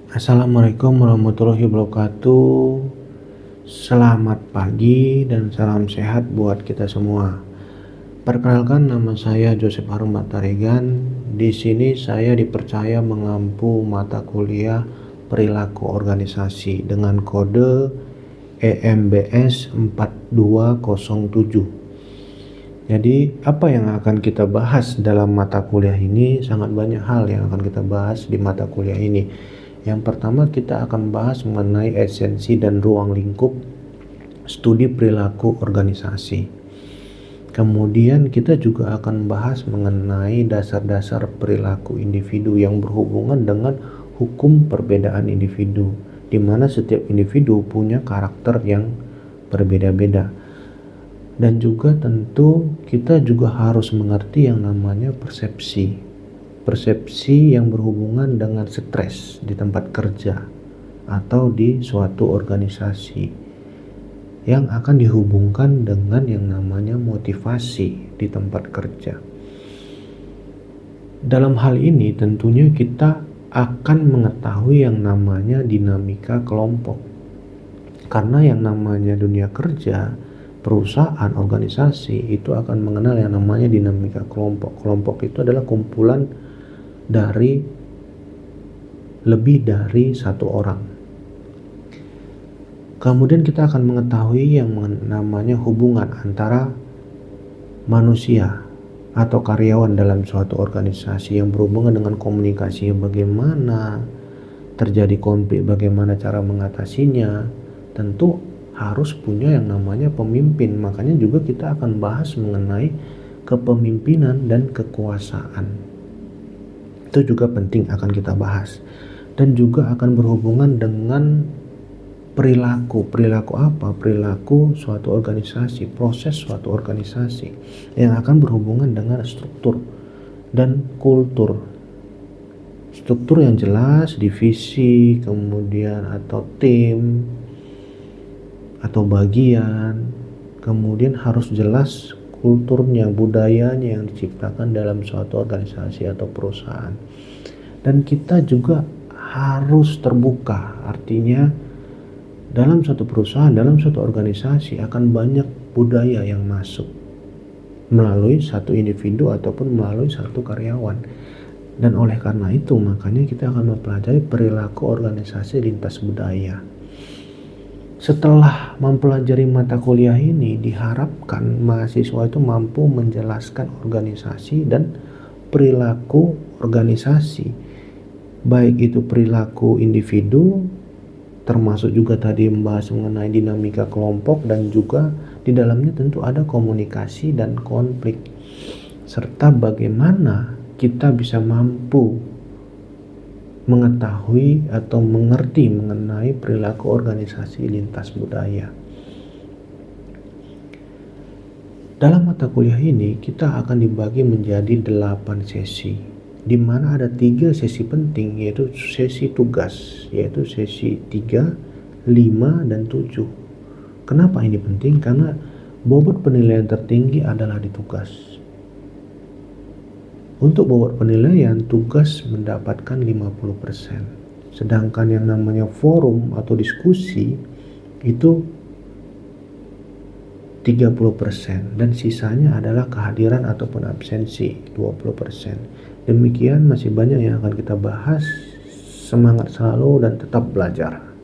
Assalamualaikum warahmatullahi wabarakatuh. Selamat pagi dan salam sehat buat kita semua. Perkenalkan, nama saya Joseph Harun Mataregan. Di sini saya dipercaya mengampu mata kuliah perilaku organisasi dengan kode EMBS 4207. Jadi apa yang akan kita bahas dalam mata kuliah ini? Sangat banyak hal yang akan kita bahas di mata kuliah ini. Yang pertama, kita akan bahas mengenai esensi dan ruang lingkup studi perilaku organisasi. Kemudian kita juga akan bahas mengenai dasar-dasar perilaku individu yang berhubungan dengan hukum perbedaan individu, di mana setiap individu punya karakter yang berbeda-beda. Dan juga tentu kita juga harus mengerti yang namanya persepsi yang berhubungan dengan stres di tempat kerja atau di suatu organisasi, yang akan dihubungkan dengan yang namanya motivasi di tempat kerja. Dalam hal ini tentunya kita akan mengetahui yang namanya dinamika kelompok, karena yang namanya dunia kerja, perusahaan, organisasi itu akan mengenal yang namanya dinamika kelompok. Kelompok itu adalah kumpulan dari lebih dari satu orang. Kemudian kita akan mengetahui yang namanya hubungan antara manusia atau karyawan dalam suatu organisasi yang berhubungan dengan komunikasi, bagaimana terjadi konflik, bagaimana cara mengatasinya. Tentu harus punya yang namanya pemimpin. Makanya juga kita akan bahas mengenai kepemimpinan dan kekuasaan. Itu juga penting akan kita bahas. Dan juga akan berhubungan dengan perilaku. Perilaku apa? Perilaku suatu organisasi, proses suatu organisasi yang akan berhubungan dengan struktur dan kultur. Struktur yang jelas, divisi, kemudian atau tim atau bagian, kemudian harus jelas kulturnya, budayanya yang diciptakan dalam suatu organisasi atau perusahaan. Dan kita juga harus terbuka, artinya dalam suatu perusahaan, dalam suatu organisasi akan banyak budaya yang masuk melalui satu individu ataupun melalui satu karyawan. Dan oleh karena itu makanya kita akan mempelajari perilaku organisasi lintas budaya. Setelah mempelajari mata kuliah ini, diharapkan mahasiswa itu mampu menjelaskan organisasi dan perilaku organisasi, baik itu perilaku individu, termasuk juga tadi membahas mengenai dinamika kelompok, dan juga di dalamnya tentu ada komunikasi dan konflik, serta bagaimana kita bisa mampu mengetahui atau mengerti mengenai perilaku organisasi lintas budaya. Dalam mata kuliah ini kita akan dibagi menjadi 8 sesi, di mana ada 3 sesi penting, yaitu sesi tugas, yaitu sesi 3, 5, dan 7. Kenapa ini penting? Karena bobot penilaian tertinggi adalah di tugas. Untuk bobot penilaian, tugas mendapatkan 50%. Sedangkan yang namanya forum atau diskusi itu 30%, dan sisanya adalah kehadiran ataupun absensi 20%. Demikian, masih banyak yang akan kita bahas. Semangat selalu dan tetap belajar.